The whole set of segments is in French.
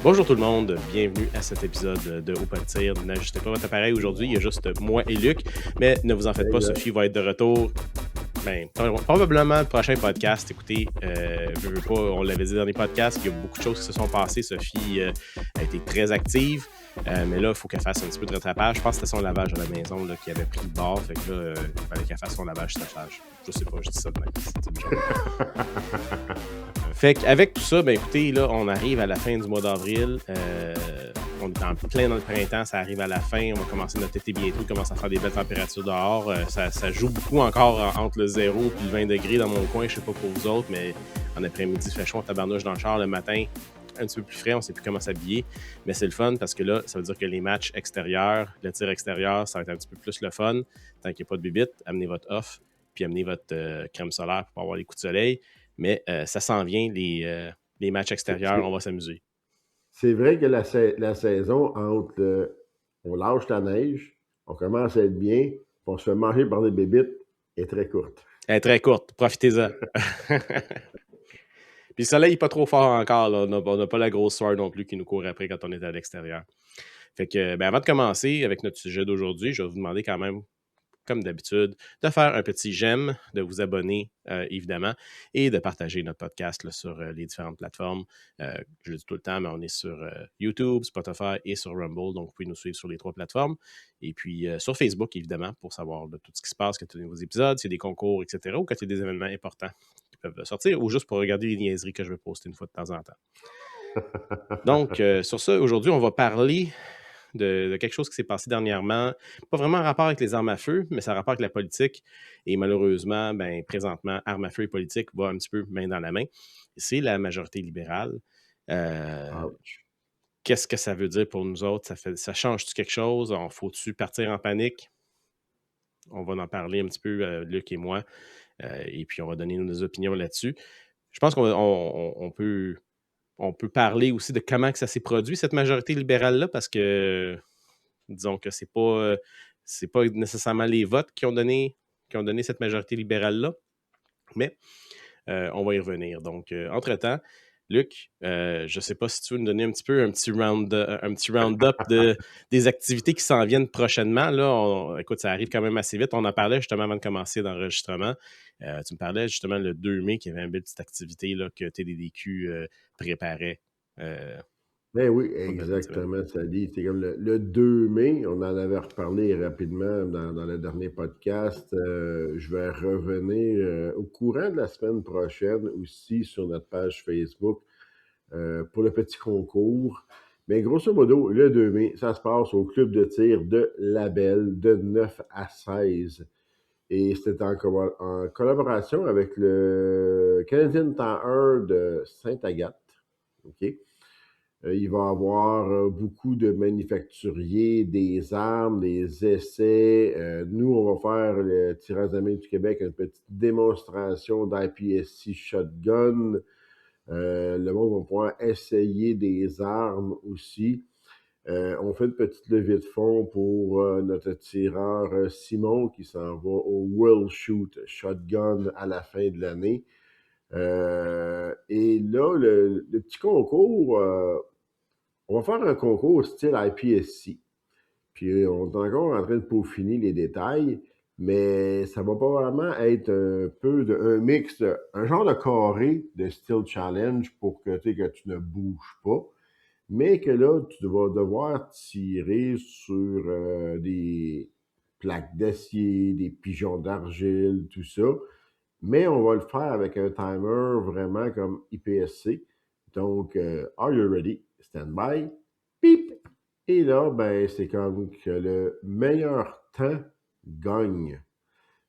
Bonjour tout le monde, bienvenue à cet épisode de Au pas de tir. N'ajustez pas votre appareil aujourd'hui, il y a juste moi et Luc, mais ne vous en faites pas, Sophie va être de retour. Ben, probablement le prochain podcast. Écoutez, je veux pas, on l'avait dit dans les podcasts, il y a beaucoup de choses qui se sont passées. Sophie a été très active, mais là, il faut qu'elle fasse un petit peu de rattrapage. Je pense que c'était son lavage à la maison là, qui avait pris le bord. Fait que là, il fallait qu'elle fasse son lavage-safage. Je sais pas, je dis ça de même. C'est une joke. Fait qu'avec tout ça, ben écoutez, là, on arrive à la fin du mois d'avril. On est en plein dans le printemps, ça arrive à la fin. On va commencer notre été bientôt, on commence à faire des belles températures dehors. Ça joue beaucoup encore entre le 0 et le 20 degrés dans mon coin. Je sais pas pour vous autres, mais en après-midi, il fait chaud, on tabarnouche dans le char. Le matin, un petit peu plus frais, on sait plus comment s'habiller. Mais c'est le fun parce que là, ça veut dire que les matchs extérieurs, le tir extérieur, ça va être un petit peu plus le fun. Tant qu'il n'y a pas de bibite, amenez votre off, puis amenez votre crème solaire pour avoir les coups de soleil. Mais ça s'en vient, les matchs extérieurs, on va s'amuser. C'est vrai que la saison entre on lâche la neige, on commence à être bien, puis on se fait manger par des bébites, est très courte. Elle est très courte, profitez-en. Puis le soleil n'est pas trop fort encore, là. On n'a pas la grosse soirée non plus qui nous court après quand on est à l'extérieur. Fait que, ben, avant de commencer avec notre sujet d'aujourd'hui, je vais vous demander quand même, comme d'habitude, de faire un petit j'aime, de vous abonner, évidemment, et de partager notre podcast là, sur les différentes plateformes. Je le dis tout le temps, mais on est sur YouTube, Spotify et sur Rumble, donc vous pouvez nous suivre sur les 3 plateformes. Et puis sur Facebook, évidemment, pour savoir de tout ce qui se passe, quand il y a de nouveaux épisodes, s'il y a des concours, etc., ou quand il y a des événements importants qui peuvent sortir, ou juste pour regarder les niaiseries que je vais poster une fois de temps en temps. Donc, sur ça, aujourd'hui, on va parler de quelque chose qui s'est passé dernièrement, pas vraiment en rapport avec les armes à feu, mais ça a rapport avec la politique. Et malheureusement, ben, présentement, armes à feu et politique vont un petit peu main dans la main. C'est la majorité libérale. Qu'est-ce que ça veut dire pour nous autres? Ça change-tu quelque chose? Faut-tu partir en panique? On va en parler un petit peu, Luc et moi, et puis on va donner nos opinions là-dessus. Je pense qu'on peut parler aussi de comment que ça s'est produit, cette majorité libérale-là, parce que disons que c'est pas nécessairement les votes qui ont donné cette majorité libérale-là, mais on va y revenir. Donc, entre-temps, Luc, je ne sais pas si tu veux nous donner un petit round-up des activités qui s'en viennent prochainement. Là, écoute, ça arrive quand même assez vite. On en parlait justement avant de commencer l'enregistrement. Tu me parlais justement le 2 mai qu'il y avait une belle petite activité là, que TDDQ préparait. Ben oui, exactement, Sally. C'est comme le 2 mai, on en avait reparlé rapidement dans le dernier podcast. Je vais revenir au courant de la semaine prochaine aussi sur notre page Facebook pour le petit concours. Mais grosso modo, le 2 mai, ça se passe au club de tir de Label de 9 à 16. Et c'était en collaboration avec le Canadian Tire de Sainte-Agathe. OK? Il va y avoir beaucoup de manufacturiers, des armes, des essais. Nous, on va faire le Tirage d'Amérique du Québec, une petite démonstration d'IPSC Shotgun. Le monde va pouvoir essayer des armes aussi. On fait une petite levée de fonds pour notre tireur Simon qui s'en va au World Shoot Shotgun à la fin de l'année. Et là, le petit concours, on va faire un concours style IPSC. Puis on est encore en train de peaufiner les détails, mais ça va pas vraiment être un mix, un genre de carré de style challenge pour que tu ne bouges pas, mais que là, tu vas devoir tirer sur des plaques d'acier, des pigeons d'argile, tout ça. Mais on va le faire avec un timer vraiment comme IPSC. Donc, are you ready? Stand by. Pip! Et là, ben, c'est comme que le meilleur temps gagne.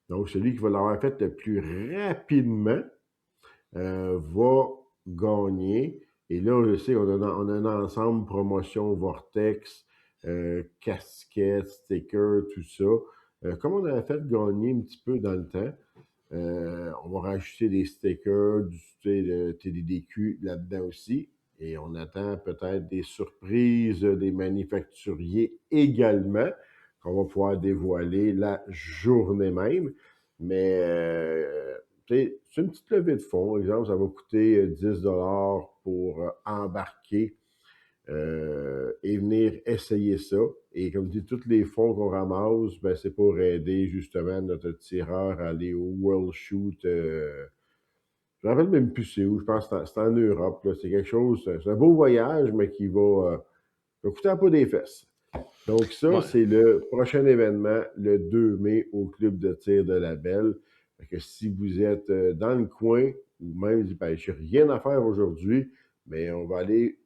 Donc, celui qui va l'avoir fait le plus rapidement va gagner. Et là, je sais qu'on a un ensemble promotion Vortex, casquettes, stickers, tout ça. Comme on avait fait gagner un petit peu dans le temps, on va rajouter des stickers, de TDDQ là-dedans aussi. Et on attend peut-être des surprises des manufacturiers également, qu'on va pouvoir dévoiler la journée même. Mais c'est une petite levée de fonds. Par exemple, ça va coûter 10 $ pour embarquer et venir essayer ça. Et comme je dis, tous les fonds qu'on ramasse, ben, c'est pour aider justement notre tireur à aller au World Shoot. Je me rappelle même plus c'est où, je pense que c'est en Europe. Là. C'est quelque chose, c'est un beau voyage, mais qui va coûter un peu des fesses. Donc ça, Ouais. c'est le prochain événement, le 2 mai, au club de tir de la Belle. Fait que si vous êtes dans le coin, ou même, ben, j'ai rien à faire aujourd'hui, mais on va aller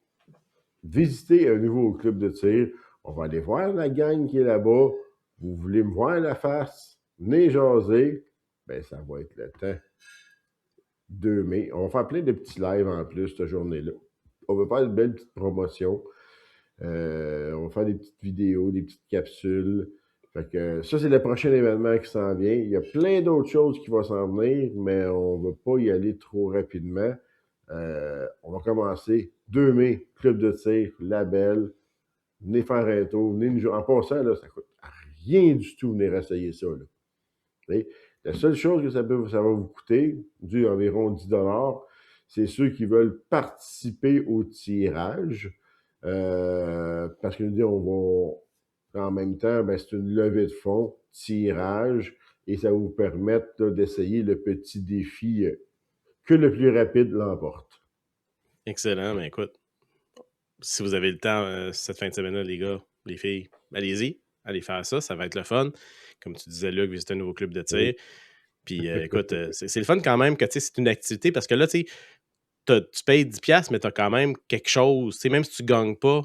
visiter un nouveau club de tir. On va aller voir la gang qui est là-bas. Vous voulez me voir la face, venez jaser. Ben, ça va être le temps. 2 mai. On va faire plein de petits lives en plus cette journée-là. On va faire une belle petite promotion. On va faire des petites vidéos, des petites capsules. Fait que ça, c'est le prochain événement qui s'en vient. Il y a plein d'autres choses qui vont s'en venir, mais on ne va pas y aller trop rapidement. On va commencer 2 mai, club de tir, label. Venez faire un tour, venez nous jouer. En passant, là, ça coûte rien du tout venir essayer ça. Là. La seule chose que ça va vous coûter, du environ 10 $, c'est ceux qui veulent participer au tirage. Parce que nous dit, on va en même temps, ben, c'est une levée de fonds, tirage, et ça va vous permettre là, d'essayer le petit défi que le plus rapide l'emporte. Excellent, mais écoute, si vous avez le temps cette fin de semaine-là, les gars, les filles, allez-y, allez faire ça, ça va être le fun. Comme tu disais, Luc, visiter un nouveau club de tir. Oui. Puis écoute, c'est le fun quand même que c'est une activité parce que là, tu tu payes 10$, mais tu as quand même quelque chose. Même si tu ne gagnes pas,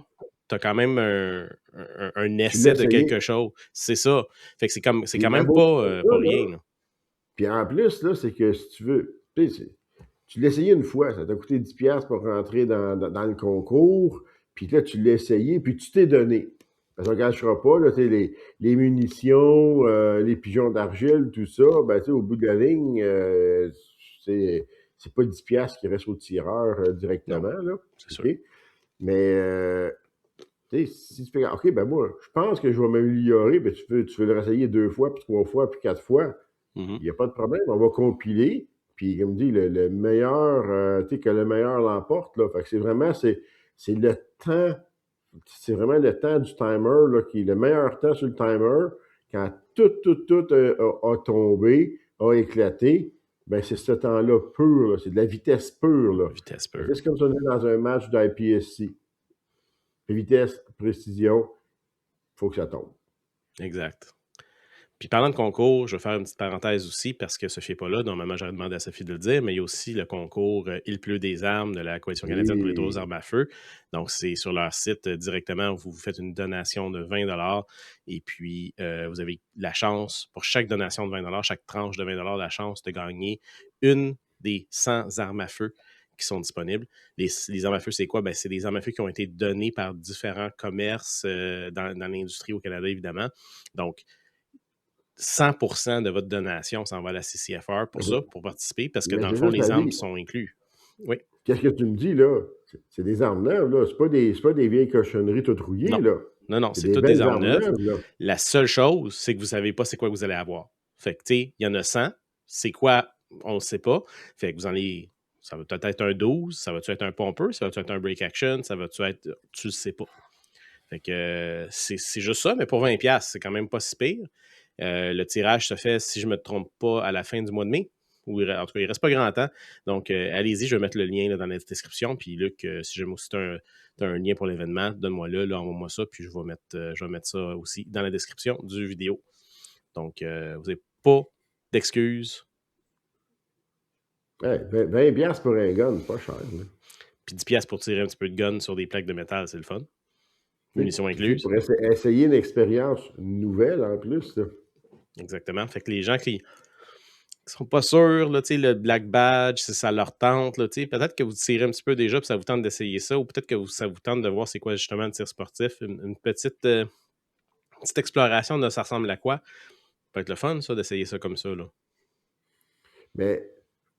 tu as quand même un essai de quelque chose. C'est ça. Fait que c'est quand même pas rien. Là. Puis en plus, là, c'est que si tu veux, tu l'as essayé une fois, ça t'a coûté 10$ pour rentrer dans le concours, puis là, tu l'as essayé, puis tu t'es donné. Parce qu'on ne cachera pas, là, les munitions, les pigeons d'argile, tout ça, ben, au bout de la ligne, c'est pas 10$ qui reste au tireur directement. Non, là. C'est sûr. Mais si tu fais, OK, ben moi, je pense que je vais m'améliorer, ben tu veux le réessayer 2 fois, puis 3 fois, puis 4 fois. Il n'y a pas de problème, on va compiler. Puis, comme dit, le meilleur, que le meilleur l'emporte. Là. Fait que c'est vraiment, c'est le temps, c'est vraiment le temps du timer, là, qui est le meilleur temps sur le timer. Quand tout a tombé, a éclaté, ben c'est ce temps-là pur, là. C'est de la vitesse pure. Là. Vitesse pure. C'est comme si on est dans un match d'IPSC. Vitesse, précision, il faut que ça tombe. Exact. Puis parlant de concours, je vais faire une petite parenthèse aussi parce que Sophie n'est pas là. Normalement, j'aurais demandé à Sophie de le dire, mais il y a aussi le concours Il pleut des armes de la Coalition canadienne pour les droits aux armes à feu. Donc, c'est sur leur site directement. Vous faites une donation de 20$ et puis vous avez la chance, pour chaque donation de 20$, chaque tranche de 20$, la chance de gagner une des 100 armes à feu qui sont disponibles. Les armes à feu, c'est quoi? Ben, c'est des armes à feu qui ont été données par différents commerces dans l'industrie au Canada, évidemment. Donc, 100% de votre donation s'en va à la CCFR pour ça, pour participer, parce que dans le fond, les armes sont inclus. Oui. Qu'est-ce que tu me dis, là? C'est des armes neuves, là. C'est pas des vieilles cochonneries toutes rouillées, non. là. Non, c'est toutes des armes neuves. La seule chose, c'est que vous ne savez pas c'est quoi que vous allez avoir. Fait que, tu sais, il y en a 100. C'est quoi? On ne sait pas. Fait que vous en avez... Ça va peut-être être un 12, ça va-tu être un pomper, ça va-tu être un break action, ça va-tu être... Tu le sais pas. Fait que c'est juste ça, mais pour 20$, c'est quand même pas si pire. Le tirage se fait, si je ne me trompe pas, à la fin du mois de mai. En tout cas, il ne reste pas grand temps. Donc, allez-y, je vais mettre le lien là, dans la description. Puis, Luc, si jamais aussi tu as un lien pour l'événement, donne-moi-le, envoie-moi ça. Puis, je vais mettre ça aussi dans la description du vidéo. Donc, vous n'avez pas d'excuses. Ouais, 20$ pour un gun, pas cher. Là. Puis 10$ pour tirer un petit peu de gun sur des plaques de métal, c'est le fun. Munitions incluses. Pour essayer une expérience nouvelle en plus. Là. Exactement. Fait que les gens qui sont pas sûrs, là, le Black Badge, si ça leur tente, là, peut-être que vous tirez un petit peu déjà puis ça vous tente d'essayer ça, ou peut-être que ça vous tente de voir c'est quoi justement le tir sportif. Une petite exploration de ça ressemble à quoi. Ça peut être le fun, ça, d'essayer ça comme ça. Là. Mais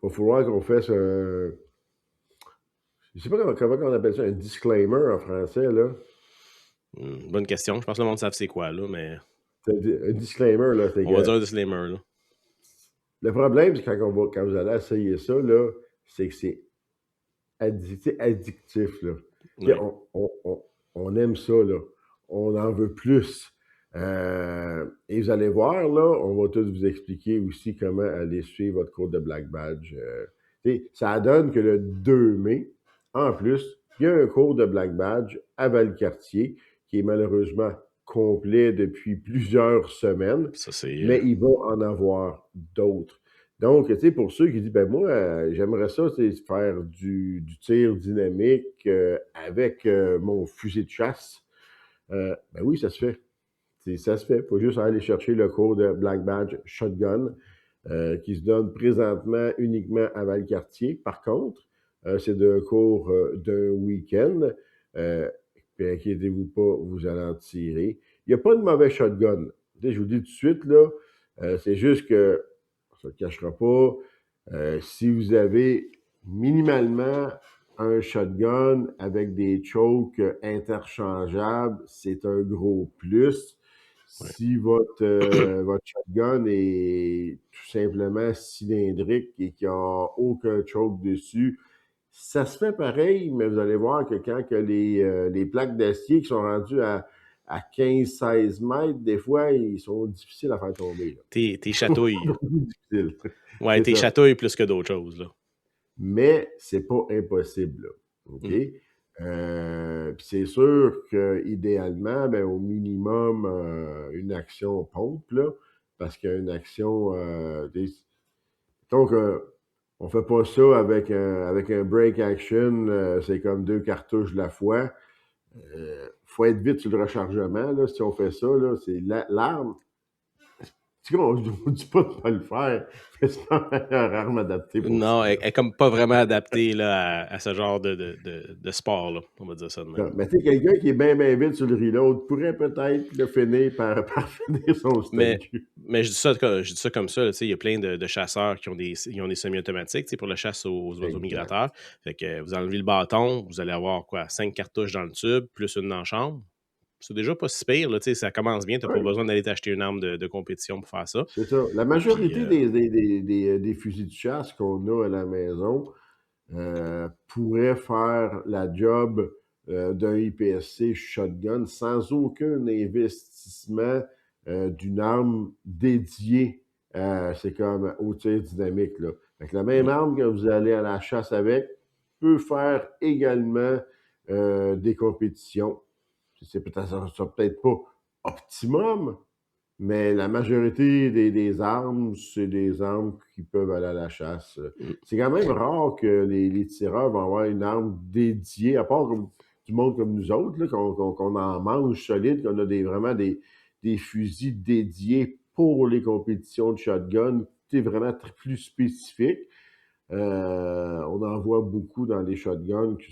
il va falloir qu'on fasse un... Je sais pas comment on appelle ça, un disclaimer en français, là. Bonne question. Je pense que le monde savent c'est quoi, là, mais... Un disclaimer, là. On va dire un disclaimer, là. Le problème, c'est quand vous allez essayer ça, là, c'est que c'est addictif, là. Tu sais, Oui. on aime ça, là. On en veut plus. Et vous allez voir, là, on va tous vous expliquer aussi comment aller suivre votre cours de Black Badge. Tu sais, ça donne que le 2 mai, en plus, il y a un cours de Black Badge à Valcartier qui est malheureusement complet depuis plusieurs semaines, Ça, c'est. mais il va en avoir d'autres. Donc, tu sais, pour ceux qui disent, ben moi, j'aimerais ça, tu sais, faire du tir dynamique avec mon fusil de chasse. Ben oui, ça se fait. Ça se fait. Il faut juste aller chercher le cours de Black Badge Shotgun qui se donne présentement uniquement à Valcartier. Par contre, c'est un cours d'un week-end. Puis inquiétez-vous pas, vous allez en tirer. Il n'y a pas de mauvais shotgun. Tu sais, je vous dis tout de suite, là, c'est juste que, ça ne le cachera pas, si vous avez minimalement un shotgun avec des chokes interchangeables, c'est un gros plus. Ouais. Si votre shotgun est tout simplement cylindrique et qu'il n'y a aucun choke dessus, ça se fait pareil, mais vous allez voir que quand que les plaques d'acier qui sont rendues à 15-16 mètres, des fois, ils sont difficiles à faire tomber. Là. T'es chatouilles. Difficile. Ouais, C'est t'es ça. chatouilles plus que d'autres choses, là. Mais c'est pas impossible. Là. OK? Mm. Puis c'est sûr qu'idéalement, ben, au minimum, une action pompe, là, parce qu'une action. Donc, on fait pas ça avec un break action, c'est comme 2 cartouches de la fois. Faut être vite sur le rechargement, là, si on fait ça, là, c'est l'arme. Tu sais, on ne dit pas de ne pas le faire, mais c'est pas une arme adaptée pour ça. Non, elle est comme pas vraiment adaptée là, à ce genre de sport, là. On va dire ça de même. Mais tu sais, quelqu'un qui est bien vite sur le reload pourrait peut-être le finir par finir son Mais, statut. mais je dis ça comme ça. Il y a plein de chasseurs qui ont des semi-automatiques pour la chasse aux oiseaux Exact. migrateurs. Fait que vous enlevez le bâton, vous allez avoir quoi, 5 cartouches dans le tube, plus une dans la chambre. C'est déjà pas si pire. Là, ça commence bien. Tu n'as pas Oui, besoin d'aller t'acheter une arme de compétition pour faire ça. c'est ça. La Puis, majorité des fusils de chasse qu'on a à la maison pourraient faire la job d'un IPSC shotgun sans aucun investissement d'une arme dédiée c'est comme au tir dynamique. Là. Fait que la même arme que vous allez à la chasse avec peut faire également des compétitions. C'est peut-être pas optimum, mais la majorité des armes, c'est des armes qui peuvent aller à la chasse. C'est quand même rare que les tireurs vont avoir une arme dédiée, à part comme, du monde comme nous autres, là, qu'on en mange solide, qu'on a vraiment des fusils dédiés pour les compétitions de shotgun, c'est vraiment plus spécifique. On en voit beaucoup dans les shotguns, que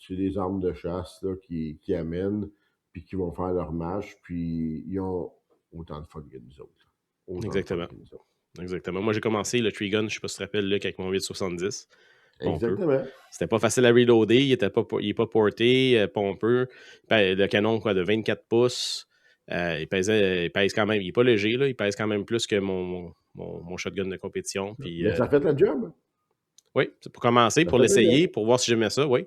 c'est des armes de chasse là, qui amènent, puis qui vont faire leur match, puis ils ont autant de fun que nous autres. Autant de fun exactement. que nous autres. Exactement. Moi, j'ai commencé le Tree Gun, je sais pas si tu te rappelles, Luc, avec mon 870. Pompeux. Exactement. C'était pas facile à reloader, il est pas porté, pompeux. Le canon quoi, de 24 pouces. Il pèse quand même, il est pas léger, là, il pèse quand même plus que mon shotgun de compétition. Puis, Mais ça fait la job. oui, c'est pour commencer, Ça pour fait la job. l'essayer, pour voir si j'aimais ça, oui.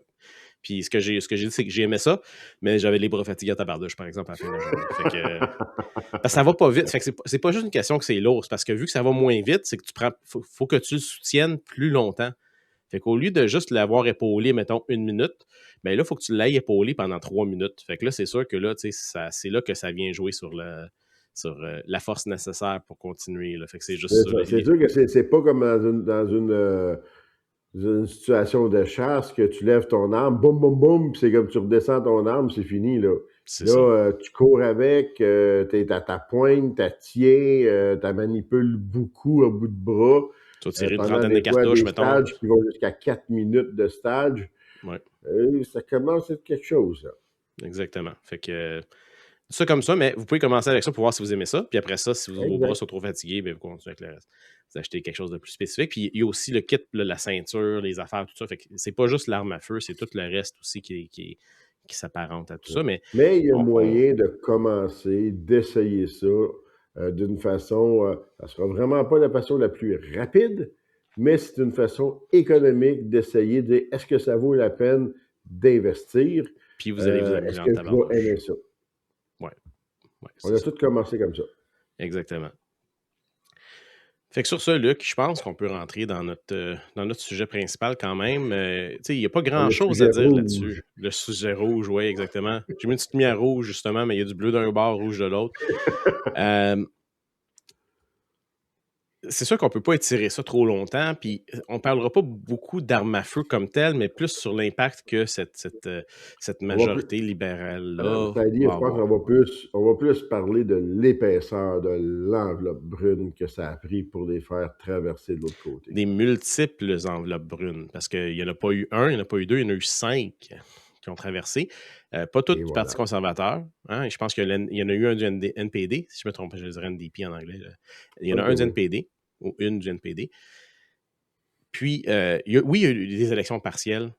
Puis ce que j'ai dit, c'est que j'aimais ça, mais j'avais les bras fatigués à tabardouche, par exemple, à la fin de la journée. Fait que, parce que ça va pas vite. Fait que c'est pas juste une question que c'est lourd, c'est parce que vu que ça va moins vite, c'est que faut que tu le soutiennes plus longtemps. Fait qu'au lieu de juste l'avoir épaulé, mettons, 1 minute, ben là, il faut que tu l'ailles épaulé pendant 3 minutes. Fait que là, c'est sûr que là, tu sais, c'est là que ça vient jouer sur la force nécessaire pour continuer. Là. Fait que c'est juste ça. C'est sûr que c'est pas comme dans une situation de chasse que tu lèves ton arme, boum, boum, boum, puis c'est comme tu redescends ton arme, c'est fini, là. C'est Là, ça. tu cours avec, t'es à ta pointe, t'as tiens, t'as manipules beaucoup à bout de bras. Tu vas tirer une Pendant trentaine de des fois cartouches, des mettons. stages qui vont jusqu'à 4 minutes de stage. Ouais, Ça commence à être quelque chose, là. exactement. Fait que ça comme ça, mais vous pouvez commencer avec ça pour voir si vous aimez ça. Puis après ça, si vos bras Exact. sont trop fatigués, ben vous continuez avec le reste. Vous achetez quelque chose de plus spécifique. Puis il y a aussi le kit, là, la ceinture, les affaires, tout ça. Fait que c'est pas juste l'arme à feu, c'est tout le reste aussi qui s'apparente à tout ça. Mais Mais il y a on- moyen de commencer, d'essayer ça d'une façon, ça sera vraiment pas la façon la plus rapide, mais c'est une façon économique d'essayer de dire est-ce que ça vaut la peine d'investir. Puis vous allez vous amuser Est-ce en que je vais aimer tabarnouche. ça? Ouais, ouais, On c'est a ça. tous commencé comme ça. Exactement. Fait que sur ça, Luc, je pense qu'on peut rentrer dans notre sujet principal quand même. Tu sais, il n'y a pas Le grand-chose à sujet dire là-dessus. rouge. Le sujet rouge, oui, exactement. J'ai mis une petite lumière rouge, justement, mais il y a du bleu d'un bord, rouge de l'autre. C'est sûr qu'on ne peut pas étirer ça trop longtemps, puis on ne parlera pas beaucoup d'armes à feu comme telles, mais plus sur l'impact que cette On va plus, majorité libérale-là c'est-à-dire, va je pense avoir. on va plus parler de l'épaisseur de l'enveloppe brune que ça a pris pour les faire traverser de l'autre côté. Des multiples enveloppes brunes, parce qu'il n'y en a pas eu un, il n'y en a pas eu deux, il y en a eu 5 qui ont traversé. Pas toutes Et du voilà. Parti conservateur. Hein, je pense qu'il y en a eu un du NPD, si je me trompe pas, je dirais NDP en anglais. Là. Il y en a Ok, un du oui. NPD, ou une du NPD. Puis, il y a eu des élections partielles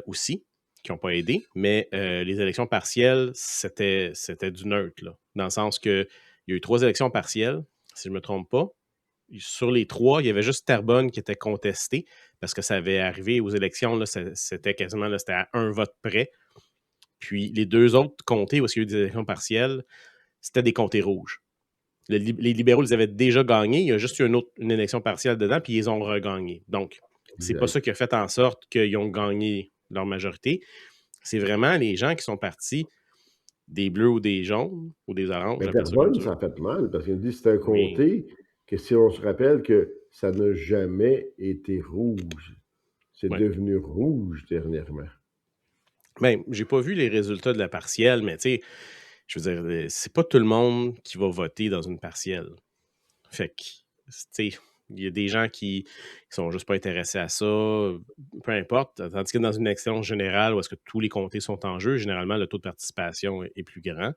aussi, qui n'ont pas aidé, mais les élections partielles, c'était du neutre, là, dans le sens que il y a eu 3 élections partielles, si je ne me trompe pas. Sur les 3, il y avait juste Terrebonne qui était contesté, parce que ça avait arrivé aux élections, là, c'était quasiment là, c'était à un vote près. Puis les 2 autres comtés où il y a eu des élections partielles, c'était des comtés rouges. Les libéraux les avaient déjà gagnés. Il y a juste eu une élection partielle dedans, puis ils ont regagné. Donc, c'est pas ça qui a fait en sorte qu'ils ont gagné leur majorité. C'est vraiment les gens qui sont partis des bleus ou des jaunes ou des oranges, Mais j'appelle ça comme Terrebonne, tu veux. ça a fait mal, parce qu'il dit que c'est un Oui. comté que si on se rappelle que ça n'a jamais été rouge. C'est Ouais. devenu rouge dernièrement. Ben, j'ai pas vu les résultats de la partielle, mais tu sais, je veux dire, c'est pas tout le monde qui va voter dans une partielle. Fait que, tu sais, il y a des gens qui sont juste pas intéressés à ça, peu importe. Tandis que dans une élection générale où est-ce que tous les comtés sont en jeu, généralement, le taux de participation est plus grand.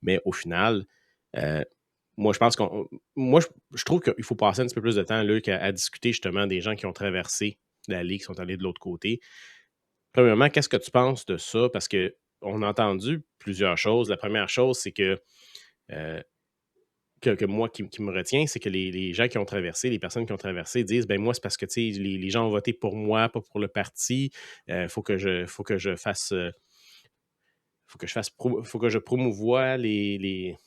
Mais au final, euh, moi, je pense je trouve qu'il faut passer un petit peu plus de temps, Luc, à discuter justement des gens qui ont traversé la Ligue, qui sont allés de l'autre côté. Premièrement, qu'est-ce que tu penses de ça? Parce qu'on a entendu plusieurs choses. La première chose, c'est euh, que moi qui me retient, c'est que les gens qui ont traversé, les personnes qui ont traversé disent ben moi, c'est parce que les gens ont voté pour moi, pas pour le parti. Faut que je fasse. Faut que je promouvoie les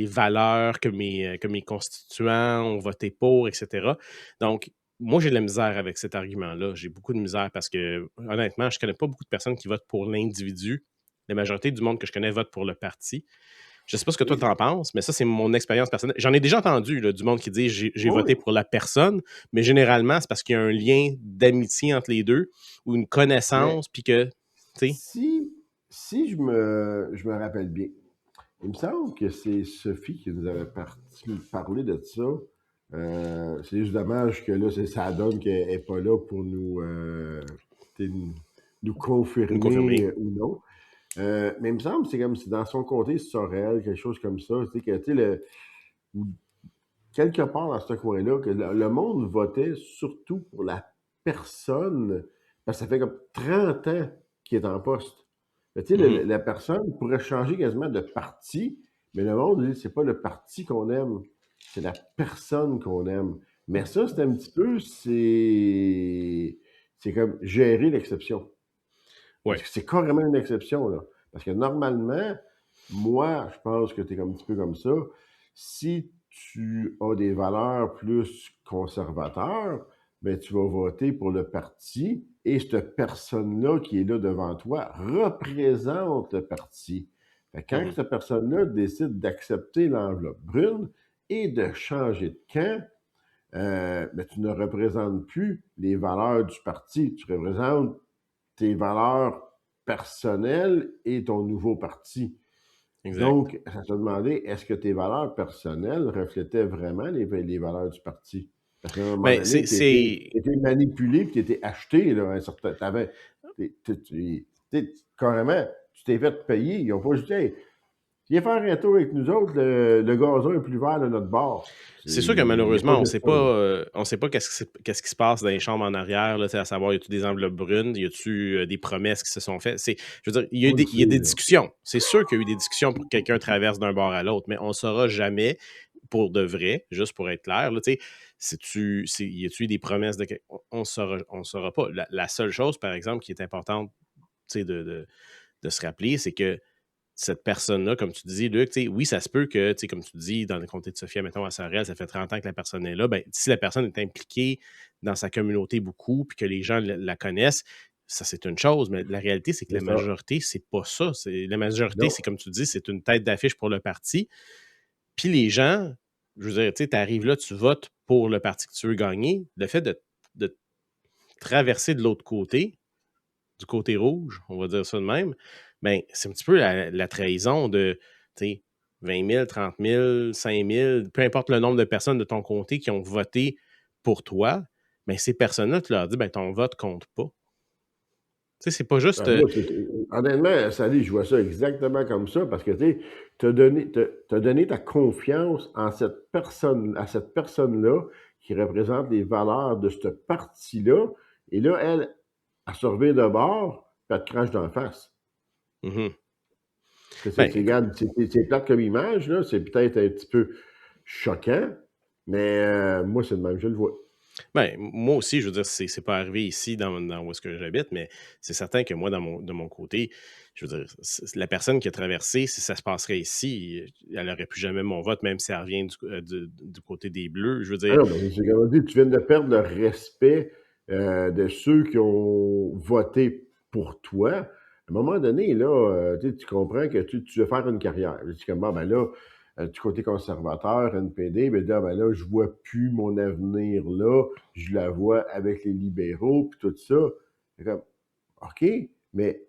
valeurs que mes constituants ont voté pour, etc. Donc, moi, j'ai de la misère avec cet argument-là. J'ai beaucoup de misère parce que, honnêtement, je ne connais pas beaucoup de personnes qui votent pour l'individu. La majorité du monde que je connais vote pour le parti. Je ne sais pas ce que toi t'en penses, mais ça, c'est mon expérience personnelle. J'en ai déjà entendu là, du monde qui dit j'ai Oui, voté pour la personne, mais généralement, c'est parce qu'il y a un lien d'amitié entre les deux ou une mais connaissance, puis que, tu sais. si je me rappelle bien, il me semble que c'est Sophie qui nous avait parlé de ça. C'est juste dommage que là, ça donne qu'elle n'est pas là pour nous Nous confirmer confirmer. ou non. Mais il me semble que c'est comme si dans son comté Sorel, quelque chose comme ça, tu sais, que, tu sais, quelque part dans ce coin-là, que le monde votait surtout pour la personne, parce que ça fait comme 30 ans qu'il est en poste. Mais tu sais, Mhm. la personne pourrait changer quasiment de parti, mais le monde dit c'est pas le parti qu'on aime, c'est la personne qu'on aime. Mais ça, c'est un petit peu, c'est comme gérer l'exception. Parce Ouais. que c'est carrément une exception, là. Parce que normalement, moi, je pense que tu es un petit peu comme ça. Si tu as des valeurs plus conservateurs, ben, tu vas voter pour le parti et cette personne-là qui est là devant toi représente le parti. Fait que quand Mhm. cette personne-là décide d'accepter l'enveloppe brune et de changer de camp, ben, tu ne représentes plus les valeurs du parti, tu représentes tes valeurs personnelles et ton nouveau parti. Exact. Donc, ça se demandait, est-ce que tes valeurs personnelles reflétaient vraiment les valeurs du parti? Parce qu'à un moment Ben, donné, tu étais manipulé et tu étais acheté. Là, carrément, tu t'es fait payer. Ils n'ont pas juste dit, hey, viens faire un tour avec nous autres, le gazon est plus vert de notre bord. C'est sûr que Il n'y a pas malheureusement, de ça. Là. on sait pas qu'est-ce qui se passe dans les chambres en arrière, là, à savoir, y a-tu des enveloppes brunes, y a-tu des promesses qui se sont faites. Je veux dire, Pas le il y a des sait, là. discussions. C'est sûr qu'il y a eu des discussions pour que quelqu'un traverse d'un bord à l'autre, mais on ne saura jamais. pour de vrai, juste pour être clair, là, tu sais, y a-tu eu des promesses de... On ne saura pas. La seule chose, par exemple, qui est importante, tu sais, de se rappeler, c'est que cette personne-là, comme tu dis, Luc, oui, ça se peut que, comme tu dis, dans le comté de Sophia, mettons, à Sorel, ça fait 30 ans que la personne est là. Ben, si la personne est impliquée dans sa communauté beaucoup, puis que les gens la connaissent, ça, c'est une chose. Mais la réalité, c'est que C'est la ça. majorité, c'est pas ça. La majorité, Non. c'est comme tu dis, c'est une tête d'affiche pour le parti. Puis les gens, je veux dire, tu arrives là, tu votes pour le parti que tu veux gagner. Le fait de traverser de l'autre côté, du côté rouge, on va dire ça de même, ben, c'est un petit peu la trahison de 20 000, 30 000, 5 000, peu importe le nombre de personnes de ton comté qui ont voté pour toi, ben, ces personnes-là, tu leur dis, ben, ton vote compte pas. Tu sais, c'est pas juste. Moi, honnêtement, Sally, je vois ça exactement comme ça parce que tu as donné ta confiance en cette personne, à cette personne-là qui représente les valeurs de ce parti-là. Et là, elle se revient de bord, puis elle te crache d'en face. Mhm. C'est Ben, c'est- regarde, c'est plate comme image, là. C'est peut-être un petit peu choquant, mais moi, c'est le même, je le vois. ben, moi aussi, je veux dire, c'est pas arrivé ici dans où est-ce que j'habite, mais c'est certain que moi, de mon côté, je veux dire, la personne qui a traversé, si ça se passerait ici, elle n'aurait plus jamais mon vote, même si elle revient du côté des Bleus. Je veux Ah dire, non, mais c'est comme on dit, tu viens de perdre le respect de ceux qui ont voté pour toi. À un moment donné, là, tu comprends que tu veux faire une carrière. Tu dis comme, bon, ben là, du côté conservateur, NPD, ben là, je vois plus mon avenir là, je la vois avec les libéraux, puis tout ça. C'est comme, OK, mais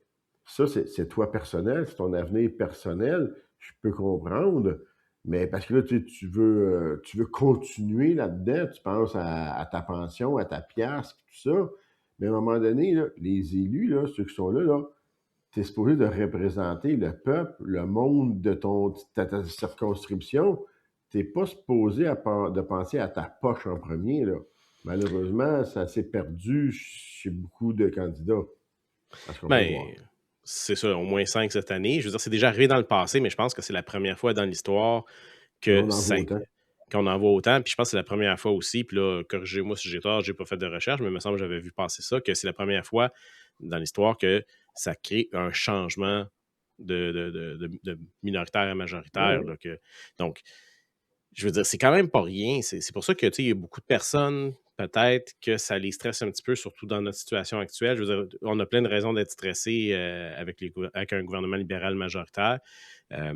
ça, c'est toi personnel, c'est ton avenir personnel, je peux comprendre, mais parce que là, tu veux continuer là-dedans, tu penses à ta pension, à ta pièce, tout ça, mais à un moment donné, là, les élus, là, ceux qui sont là, tu es supposé de représenter le peuple, le monde de ta circonscription. Tu n'es pas supposé de penser à ta poche en premier, là. Malheureusement, ça s'est perdu chez beaucoup de candidats, à ce qu'on peut voir. ben, c'est ça, au moins 5 cette année. Je veux dire, c'est déjà arrivé dans le passé, mais je pense que c'est la première fois dans l'histoire que On en ça, voit autant. qu'on en voit autant. Puis je pense que c'est la première fois aussi, puis là, corrigez-moi si j'ai tort, j'ai pas fait de recherche, mais il me semble que j'avais vu passer ça, que c'est la première fois dans l'histoire que ça crée un changement de minoritaire à majoritaire. Ouais. Là, donc, je veux dire, c'est quand même pas rien. C'est pour ça que, tu sais, il y a beaucoup de personnes, peut-être, que ça les stresse un petit peu, surtout dans notre situation actuelle. Je veux dire, on a plein de raisons d'être stressés avec un gouvernement libéral majoritaire. Euh,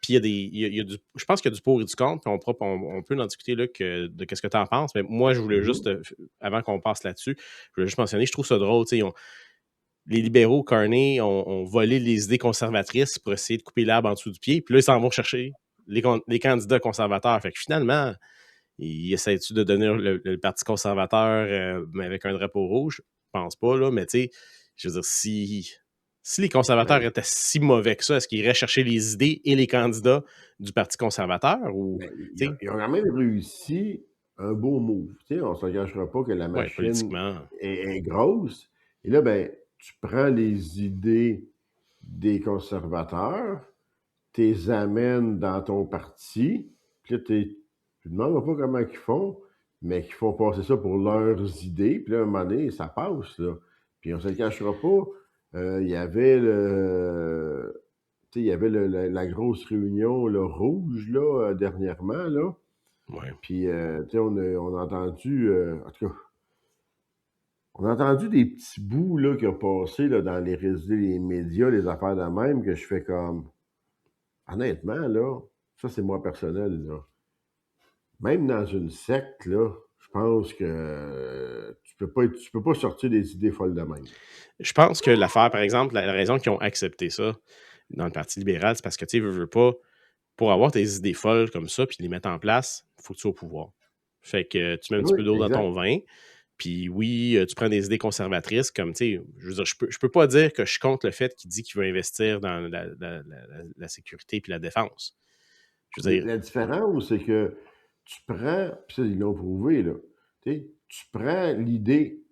Puis il y a il y a je pense qu'il y a du pour et du contre, puis on peut en discuter là, de qu'est-ce que tu en penses. Mais moi, je voulais juste, Mhm. avant qu'on passe là-dessus, je voulais juste mentionner, je trouve ça drôle, tu sais, les libéraux, Carney, ont volé les idées conservatrices pour essayer de couper l'herbe en dessous du pied, puis là, ils s'en vont chercher les candidats conservateurs. Fait que finalement, ils essaient-tu de donner le Parti conservateur mais avec un drapeau rouge? Je pense pas, là, mais tu sais, je veux dire, si les conservateurs Ben, étaient si mauvais que ça, est-ce qu'ils iraient chercher les idées et les candidats du Parti conservateur? Ou, ben, tu sais, ils ont quand même réussi un beau move. Tu sais, on ne se cachera pas que la ouais, machine politiquement. est grosse. Et là, ben, tu prends les idées des conservateurs, tu les amènes dans ton parti, puis là, tu ne demandes pas comment ils font, mais qu'ils font passer ça pour leurs idées, puis là, à un moment donné, ça passe, là. Puis on ne se le cachera pas, il y avait tu sais, il y avait la grosse réunion là, rouge là, dernièrement, là. Ouais. Puis, tu sais, on a entendu, en tout cas, on a entendu des petits bouts là, qui ont passé là, dans les réseaux, les médias, les affaires de même, que je fais comme, honnêtement, là, ça c'est moi personnel, là. Même dans une secte, là, je pense que tu peux pas sortir des idées folles de même. Je pense que l'affaire, par exemple, la raison qu'ils ont accepté ça dans le Parti libéral, c'est parce que, tu sais, veux pas, pour avoir tes idées folles comme ça, puis les mettre en place, il faut que tu sois au pouvoir. Fait que tu mets un petit Oui, peu d'eau dans ton exact. vin, puis oui, tu prends des idées conservatrices, comme, tu sais, je veux dire, je peux pas dire que je compte le fait qu'il dit qu'il veut investir dans la sécurité puis la défense. Je veux Mais dire, la différence, c'est que tu prends, puis ça, ils l'ont prouvé, là. Tu prends l'idée,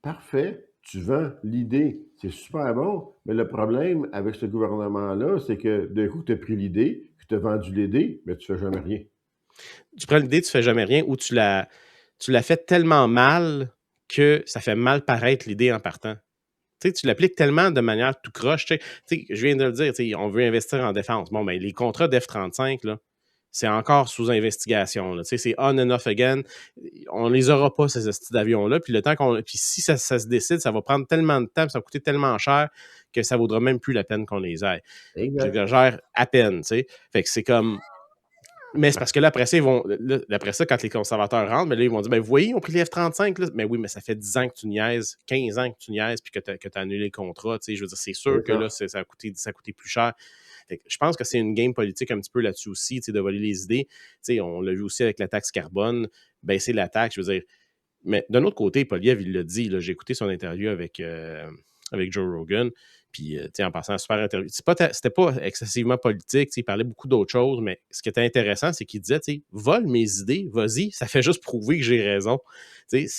parfait, tu vends l'idée, c'est super bon, mais le problème avec ce gouvernement-là, c'est que d'un coup, tu as pris l'idée, puis tu as vendu l'idée, mais tu fais jamais rien. tu prends l'idée, tu fais jamais rien, ou tu la fais tellement mal que ça fait mal paraître l'idée en partant. Tu l'appliques tellement de manière tout croche. Je viens de le dire, on veut investir en défense. Bon, ben, les contrats d'F-35, là, c'est encore sous investigation. Là. C'est on and off again. On les aura pas, ces styles d'avions-là. Puis le temps puis si ça se décide, ça va prendre tellement de temps, ça va coûter tellement cher que ça vaudra même plus la peine qu'on les aille. J'exagère à peine, tu sais. Fait que c'est comme. Mais c'est parce que là, après ça, après ça, quand les conservateurs rentrent, mais là, ils vont dire, ben, vous voyez, ils ont pris les F-35, là. Mais oui, mais ça fait 10 ans que tu niaises, 15 ans que tu niaises, puis que tu as annulé le contrat, tu sais, je veux dire, c'est sûr que là, ça a coûté plus cher. Fait que je pense que c'est une game politique un petit peu là-dessus aussi, tu sais, de voler les idées. Tu sais, on l'a vu aussi avec la taxe carbone, baisser la taxe, je veux dire. Mais d'un autre côté, Poilievre, il l'a dit, là, j'ai écouté son interview avec Joe Rogan, puis, en passant, super interview. C'était pas excessivement politique, il parlait beaucoup d'autres choses, mais ce qui était intéressant, c'est qu'il disait, vole mes idées, vas-y, ça fait juste prouver que j'ai raison. Il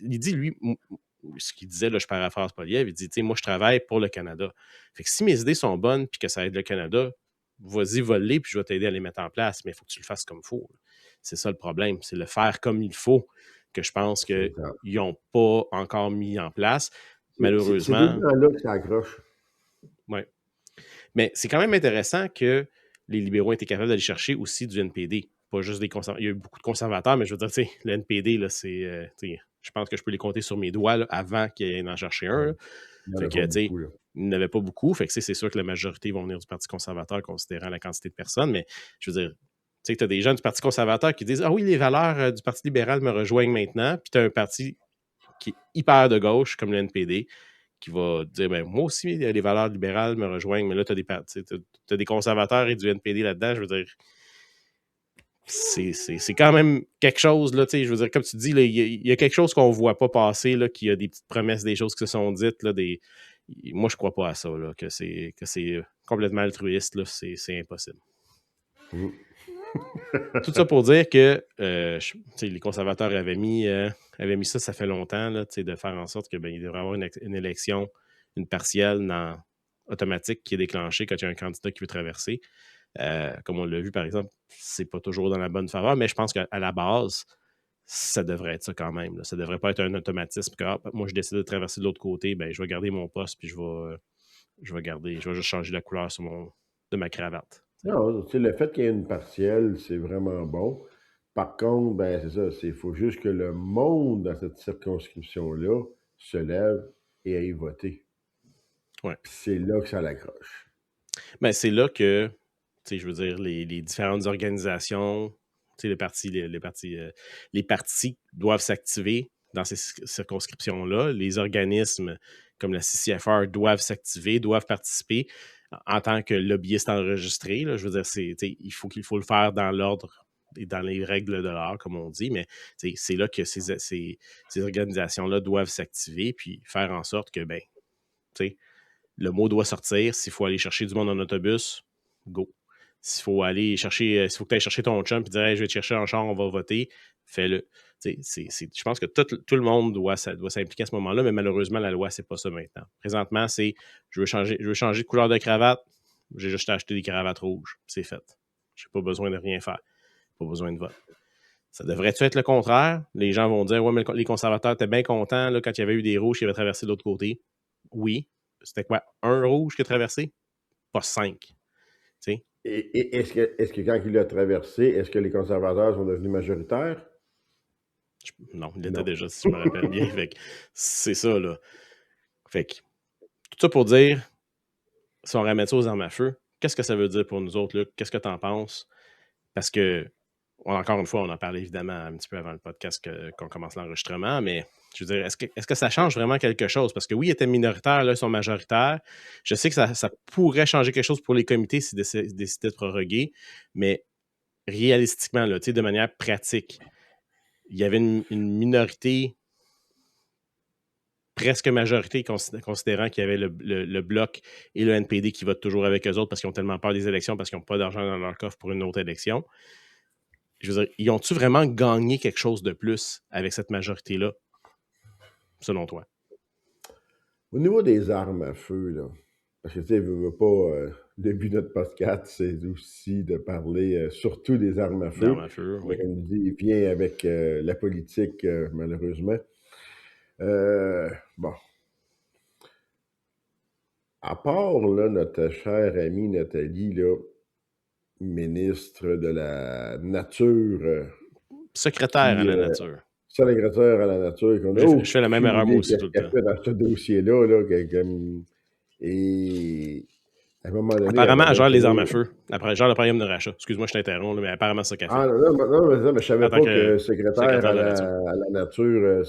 dit, lui, ce qu'il disait, là, je paraphrase Poilievre, il dit, moi, je travaille pour le Canada. Fait que si mes idées sont bonnes, puis que ça aide le Canada, vas-y, vole-les, puis je vais t'aider à les mettre en place, mais il faut que tu le fasses comme il faut. C'est ça le problème, c'est le faire comme il faut, que je pense qu'ils n'ont pas encore mis en place. Malheureusement. C'est tout là que ça accroche. Oui. Mais c'est quand même intéressant que les libéraux aient été capables d'aller chercher aussi du NPD. Pas juste des conservateurs. Il y a eu beaucoup de conservateurs, mais je veux dire, le NPD, là, c'est. Je pense que je peux les compter sur mes doigts là, avant qu'il y ait en chercher un. Fait que, il n'y en avait pas beaucoup. Fait que c'est sûr que la majorité vont venir du Parti conservateur, considérant la quantité de personnes. Mais je veux dire, tu as des gens du Parti conservateur qui disent ah oui, les valeurs du Parti libéral me rejoignent maintenant. Puis tu as un parti qui est hyper de gauche, comme le NPD, qui va dire ben, moi aussi, les valeurs libérales me rejoignent, mais là, tu as des conservateurs et du NPD là-dedans. Je veux dire, c'est quand même quelque chose, là, je veux dire, comme tu dis, il y a quelque chose qu'on ne voit pas passer, là, qu'il y a des petites promesses, des choses qui se sont dites, là, moi, je ne crois pas à ça, là, que c'est complètement altruiste, là, c'est impossible. Tout ça pour dire que les conservateurs avaient mis ça fait longtemps, là, de faire en sorte qu'il devrait y avoir une élection, une partielle automatique qui est déclenchée quand il y a un candidat qui veut traverser. Comme on l'a vu, par exemple, c'est pas toujours dans la bonne faveur, mais je pense qu'à la base, ça devrait être ça quand même. Là. Ça devrait pas être un automatisme que moi, je décide de traverser de l'autre côté, ben, je vais garder mon poste, puis je vais juste changer la couleur de ma cravate. Non, le fait qu'il y ait une partielle, c'est vraiment bon. Par contre, ben c'est ça, il faut juste que le monde dans cette circonscription-là se lève et aille voter. Ouais. C'est là que ça l'accroche. Ben, c'est là que, je veux dire, les différentes organisations, les partis doivent s'activer dans ces circonscriptions-là. Les organismes comme la CCFR doivent s'activer, doivent participer en tant que lobbyiste enregistré. Là, je veux dire, il faut le faire dans l'ordre et dans les règles de l'art, comme on dit, mais c'est là que ces organisations-là doivent s'activer puis faire en sorte que, ben, le mot doit sortir. S'il faut aller chercher du monde en autobus, go. S'il faut aller chercher, s'il faut que tu ailles chercher ton chum et dire hey, je vais te chercher en char, on va voter, fais-le. Je pense que tout le monde doit s'impliquer à ce moment-là, mais malheureusement, la loi, c'est pas ça maintenant. Présentement, c'est je veux changer de couleur de cravate, j'ai juste acheté des cravates rouges. C'est fait. J'ai pas besoin de rien faire. Pas besoin de vote. Ça devrait-tu être le contraire? Les gens vont dire ouais, mais les conservateurs étaient bien contents là, quand il y avait eu des rouges qui avaient traversé de l'autre côté. Oui. C'était quoi? Un rouge qui a traversé? Pas 5. Et est-ce que quand il a traversé, est-ce que les conservateurs sont devenus majoritaires? Non, il était déjà, si je me rappelle bien. Fait que c'est ça, là. Fait que, tout ça pour dire, si on ramène ça aux armes à feu, qu'est-ce que ça veut dire pour nous autres, Luc? Qu'est-ce que tu en penses? Parce que, encore une fois, on en parlait évidemment un petit peu avant le podcast qu'on commence l'enregistrement, mais je veux dire, est-ce que ça change vraiment quelque chose? Parce que oui, ils étaient minoritaires, là, ils sont majoritaires. Je sais que ça pourrait changer quelque chose pour les comités s'ils décidaient de proroguer, mais réalistiquement, là, de manière pratique, il y avait une minorité, presque majorité, considérant qu'il y avait le Bloc et le NPD qui votent toujours avec eux autres parce qu'ils ont tellement peur des élections, parce qu'ils n'ont pas d'argent dans leur coffre pour une autre élection. Je veux dire, ils ont-tu vraiment gagné quelque chose de plus avec cette majorité-là, selon toi? Au niveau des armes à feu, là, Parce que, tu sais, veux pas, le but de notre podcast, c'est aussi de parler surtout des armes à D'armes feu. à feu, Mais oui. comme je dis, il vient avec la politique, malheureusement. Bon, à part là, notre chère amie Nathalie, là, ministre de la Nature, Secrétaire à qui la nature. secrétaire à la Nature, qu'on n'a Je fais la même aucune erreur moi idée aussi qu'est-ce tout le qu'elle temps. fait dans ce dossier-là, là, et à un moment donné, elle Apparemment, va elle bien gère les armes à finir. feu. Après, elle gère le problème de rachat. Excuse-moi, je t'interromps, là, mais apparemment, c'est ça qu'elle fait. Ah non, non, mais, non, mais je savais En tant pas que que secrétaire secrétaire de la nature. à la nature,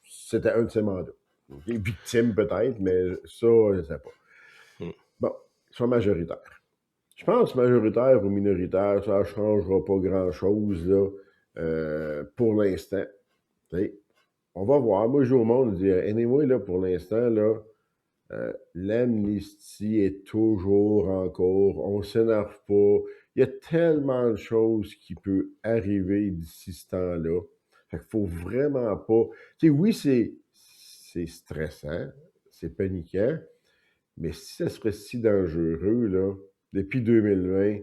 c'était un de ses mandats. OK? Victime peut-être, mais ça, je ne sais pas. Hmm. Bon, ils sont majoritaires. Je pense majoritaire ou minoritaire, ça ne changera pas grand-chose là, pour l'instant. Tu sais, on va voir. Moi, je joue au monde et dire, anyway, là, pour l'instant, là, l'amnistie est toujours en cours. On ne s'énerve pas. Il y a tellement de choses qui peuvent arriver d'ici ce temps-là. Fait qu'il faut vraiment pas. Tu sais, oui, c'est stressant, c'est paniquant, mais si ça serait si dangereux, là, depuis 2020,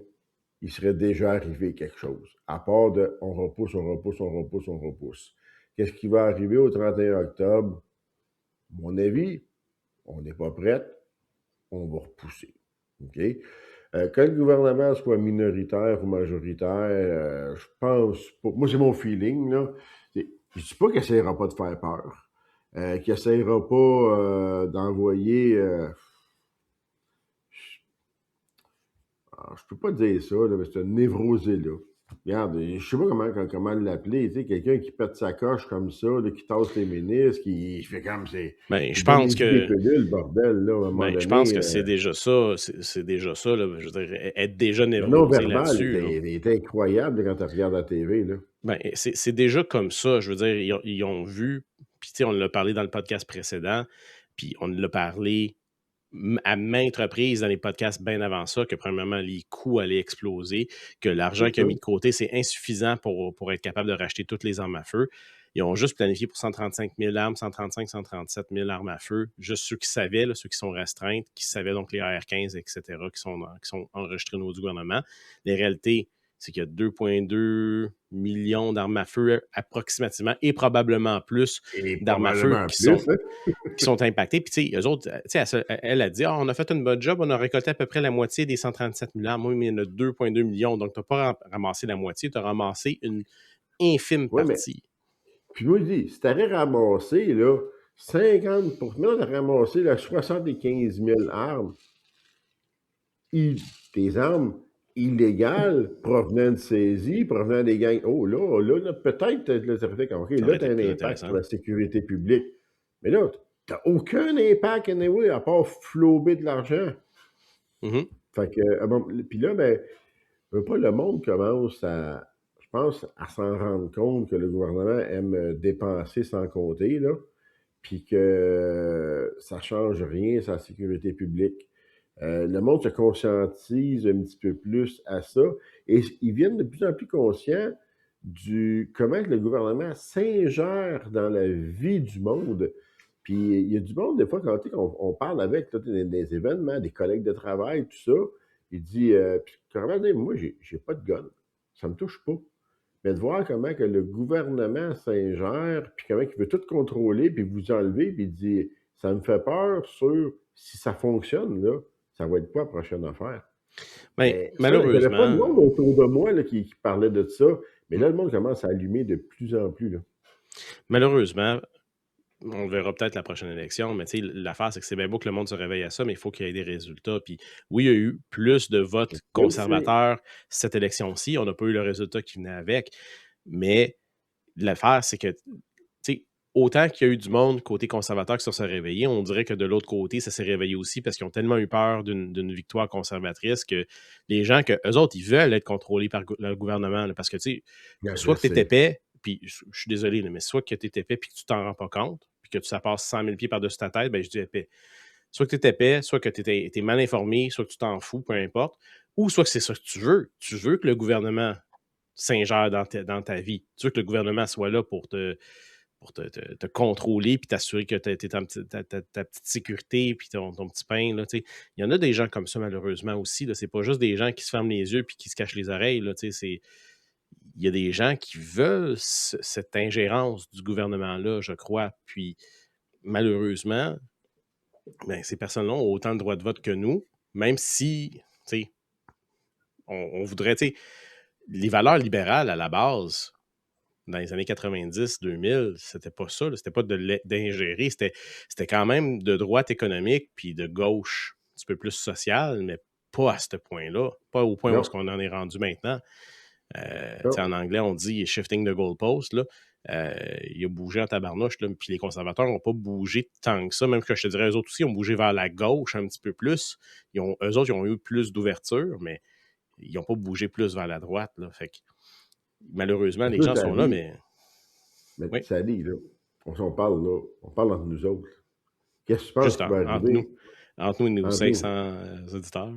il serait déjà arrivé quelque chose. À part de on repousse, on repousse, on repousse, on repousse. Qu'est-ce qui va arriver au 31 octobre? À mon avis, on n'est pas prêt, on va repousser. OK? Que le gouvernement soit minoritaire ou majoritaire, je pense pas. Moi, c'est mon feeling, là. Je ne dis pas qu'il n'essaiera pas de faire peur, qu'il n'essaiera pas d'envoyer. Je peux pas dire ça, là, mais c'est un névrosé, là. Regarde, je sais pas comment l'appeler, tu sais, quelqu'un qui pète sa coche comme ça, là, qui tasse les ministres, qui fait comme c'est. Ben, je pense Donnez-y des que pilules, bordel, là, à un moment Ben, je pense donné. que c'est déjà ça. C'est déjà ça, là. Je veux dire, être déjà Le névrosé non-verbal là-dessus, là. est incroyable quand tu regardes la TV, là. Ben, c'est déjà comme ça. Je veux dire, ils ont vu, puis tu sais, on l'a parlé dans le podcast précédent, puis on l'a parlé à maintes reprises dans les podcasts bien avant ça, que premièrement, les coûts allaient exploser, que l'argent C'est qu'ils ça. ont mis de côté, c'est insuffisant pour être capable de racheter toutes les armes à feu. Ils ont juste planifié pour 135 000 armes, 135, 137 000 armes à feu. Juste ceux qui savaient, là, ceux qui sont restreintes, qui savaient donc les AR-15, etc., qui sont enregistrés au niveau du gouvernement. La réalité, c'est qu'il y a 2,2 millions d'armes à feu approximativement et probablement plus Et d'armes à feu probablement plus, hein. qui sont impactés. Puis, tu sais, eux autres, tu sais, elle a dit, on a fait une bonne job, on a récolté à peu près la moitié des 137 000 armes. Oui, mais il y en a 2,2 millions. Donc, tu n'as pas ramassé la moitié, tu as ramassé une infime Oui, mais, partie. puis moi, je dis, si t'avais ramassé, là, 50%, t'as ramassé, là, 75 000 armes, des armes illégales provenant de saisies, provenant des gangs. Oh, là, peut-être, là, ça fait OK, Ça là, aurait tu été as un plus impact sur intéressant. la sécurité publique. Mais là, tu n'as aucun impact, anyway, à part flouber de l'argent. Mhm. Fait que, bon, puis là, ben, pas le monde commence à, je pense, à s'en rendre compte que le gouvernement aime dépenser sans compter, là, puis que ça change rien sur la sécurité publique. Le monde se conscientise un petit peu plus à ça et ils viennent de plus en plus conscients du comment que le gouvernement s'ingère dans la vie du monde. Puis il y a du monde, des fois, quand on parle avec là, des événements, des collègues de travail, tout ça, il dit, puis carrément, moi, j'ai pas de gun. Ça me touche pas. Mais de voir comment que le gouvernement s'ingère, puis comment il veut tout contrôler, puis vous enlever, puis il dit, ça me fait peur sur si ça fonctionne, là, ça va être quoi la prochaine affaire? Ben, Mais ça, il n'y avait pas de malheureusement, monde autour de moi là, qui parlait de ça. Mais là, le monde commence à allumer de plus en plus. Là. malheureusement, on verra peut-être la prochaine élection, mais tu sais, l'affaire, c'est que c'est bien beau que le monde se réveille à ça, mais il faut qu'il y ait des résultats. Puis oui, il y a eu plus de votes Je sais. conservateurs cette élection-ci. On n'a pas eu le résultat qui venait avec. Mais l'affaire, c'est que, tu sais, autant qu'il y a eu du monde côté conservateur qui se sont réveillés, on dirait que de l'autre côté, ça s'est réveillé aussi parce qu'ils ont tellement eu peur d'une victoire conservatrice que les gens, que eux autres, ils veulent être contrôlés par le gouvernement. Là, parce que, tu sais, Ouais, je soit que tu es sais. épais, puis je suis désolé, là, mais soit que tu es épais puis que tu t'en rends pas compte, puis que ça passe 100 000 pieds par-dessus ta tête, ben je dis épais. Soit que tu es épais, soit que tu es mal informé, soit que tu t'en fous, peu importe, ou soit que c'est ça que tu veux. Tu veux que le gouvernement s'ingère dans ta vie. Tu veux que le gouvernement soit là pour te contrôler puis t'assurer que tu as ta petite sécurité puis ton petit pain. Là, il y en a des gens comme ça, malheureusement, aussi. C'est pas juste des gens qui se ferment les yeux puis qui se cachent les oreilles. Là, il y a des gens qui veulent cette ingérence du gouvernement-là, je crois. Puis, malheureusement, ben, ces personnes-là ont autant de droits de vote que nous, même si on voudrait, les valeurs libérales à la base, dans les années 90-2000, c'était pas ça, c'était pas d'ingérer, c'était quand même de droite économique puis de gauche, un petit peu plus sociale, mais pas à ce point-là, pas au point où Non, on en est rendu maintenant. non. En anglais, on dit shifting the goalpost. Là. Il a bougé en tabarnouche, là, puis les conservateurs n'ont pas bougé tant que ça, même que je te dirais, eux autres aussi ont bougé vers la gauche un petit peu plus. Eux autres, ils ont eu plus d'ouverture, mais ils n'ont pas bougé plus vers la droite. Là. Fait que, malheureusement, les gens sont là, mais... Mais Oui. ça dit, là, on s'en parle, là. On parle entre nous autres. Qu'est-ce que tu penses Juste qui va arriver? entre nous et nos Entre 500 auditeurs.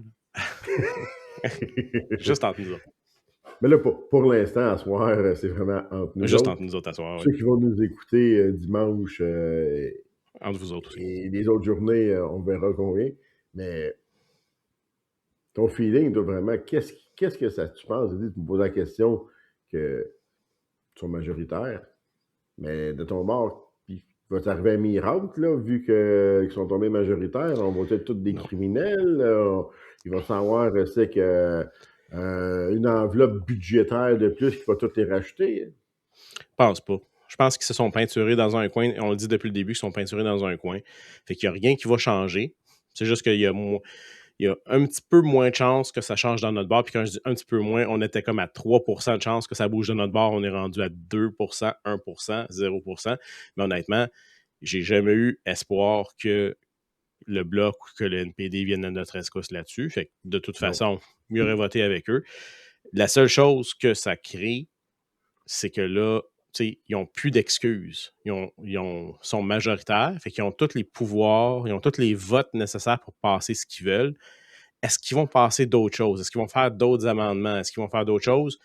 Juste entre nous autres. Mais là, pour l'instant, à soir, c'est vraiment entre nous Juste autres. entre nous autres à soir, Ceux oui. qui vont nous écouter dimanche Entre vous autres aussi. et les autres journées, on verra combien. Mais ton feeling, toi, vraiment, qu'est-ce que ça tu penses? Tu me poses la question que tu sois majoritaire, mais de ton bord, il va t'arriver un miracle, là, vu qu'ils sont tombés majoritaires, on va être tous des criminels, ils vont savoir, c'est que une enveloppe budgétaire de plus qui va tout les racheter. Je pense pas. Je pense qu'ils se sont peinturés dans un coin. On le dit depuis le début, qu'ils sont peinturés dans un coin. Fait qu'il n'y a rien qui va changer. C'est juste qu'il y a un petit peu moins de chances que ça change dans notre bord. Puis quand je dis un petit peu moins, on était comme à 3% de chances que ça bouge de notre bord. On est rendu à 2%, 1%, 0%. Mais honnêtement, j'ai jamais eu espoir que le Bloc ou que le NPD viennent à notre rescousse là-dessus. Fait que de toute façon, mieux aurait voté avec eux. La seule chose que ça crée, c'est que là, ils n'ont plus d'excuses. Ils sont majoritaires, fait qu'ils ont tous les pouvoirs, ils ont tous les votes nécessaires pour passer ce qu'ils veulent. Est-ce qu'ils vont passer d'autres choses? Est-ce qu'ils vont faire d'autres amendements? Est-ce qu'ils vont faire d'autres choses?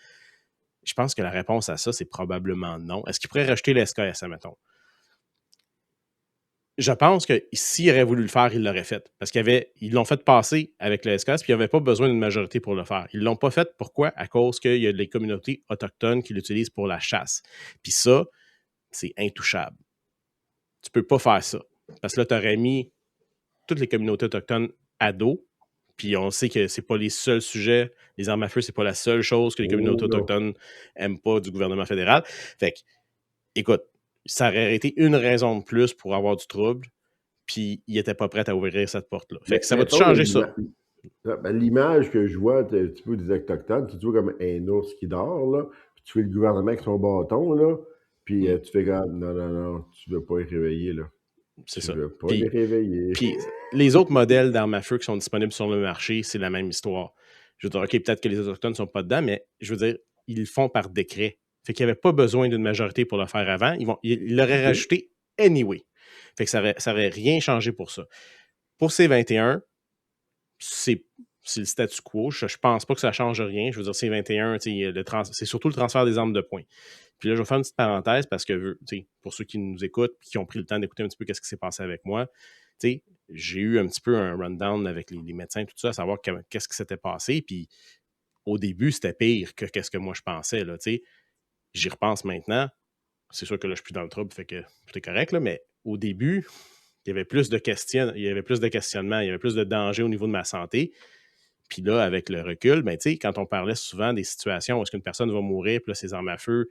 Je pense que la réponse à ça, c'est probablement non. Est-ce qu'ils pourraient rejeter le SKS, admettons? Je pense que s'ils auraient voulu le faire, ils l'auraient fait. Parce qu'ils l'ont fait passer avec le SKS, puis ils n'avaient pas besoin d'une majorité pour le faire. Ils ne l'ont pas fait. Pourquoi? À cause qu'il y a des communautés autochtones qui l'utilisent pour la chasse. Puis ça, c'est intouchable. Tu peux pas faire ça. Parce que là, tu aurais mis toutes les communautés autochtones à dos, puis on sait que c'est pas les seuls sujets. Les armes à feu, c'est pas la seule chose que les communautés autochtones aiment pas du gouvernement fédéral. Fait que, écoute, ça aurait été une raison de plus pour avoir du trouble, puis il était pas prêt à ouvrir cette porte-là. Fait que ça va-tu changer ça? L'image que je vois un petit peu des Autochtones, tu vois comme un ours qui dort, là, puis tu fais le gouvernement avec son bâton, là, puis tu fais comme, non, tu veux pas les réveiller, là. C'est tu ça. veux pas les réveiller. Puis les autres modèles d'armes à feu qui sont disponibles sur le marché, c'est la même histoire. Je veux dire, OK, peut-être que les Autochtones ne sont pas dedans, mais je veux dire, ils le font par décret. Fait qu'il n'y avait pas besoin d'une majorité pour le faire avant. Ils l'auraient rajouté anyway. Fait que ça aurait rien changé pour ça. Pour C-21, c'est le statu quo. Je pense pas que ça change rien. Je veux dire, C-21, c'est surtout le transfert des armes de poing. Puis là, je vais faire une petite parenthèse parce que, pour ceux qui nous écoutent et qui ont pris le temps d'écouter un petit peu ce qui s'est passé avec moi, j'ai eu un petit peu un rundown avec les médecins, tout ça, à savoir qu'est-ce qui s'était passé. Puis au début, c'était pire que qu'est-ce que moi je pensais. Là, j'y repense maintenant. C'est sûr que là, je suis plus dans le trouble, fait que tout est correct, là, mais au début, il y avait plus de questionnements, il y avait plus de danger au niveau de ma santé. Puis là, avec le recul, ben, quand on parlait souvent des situations où est-ce qu'une personne va mourir, puis là, ses armes à feu,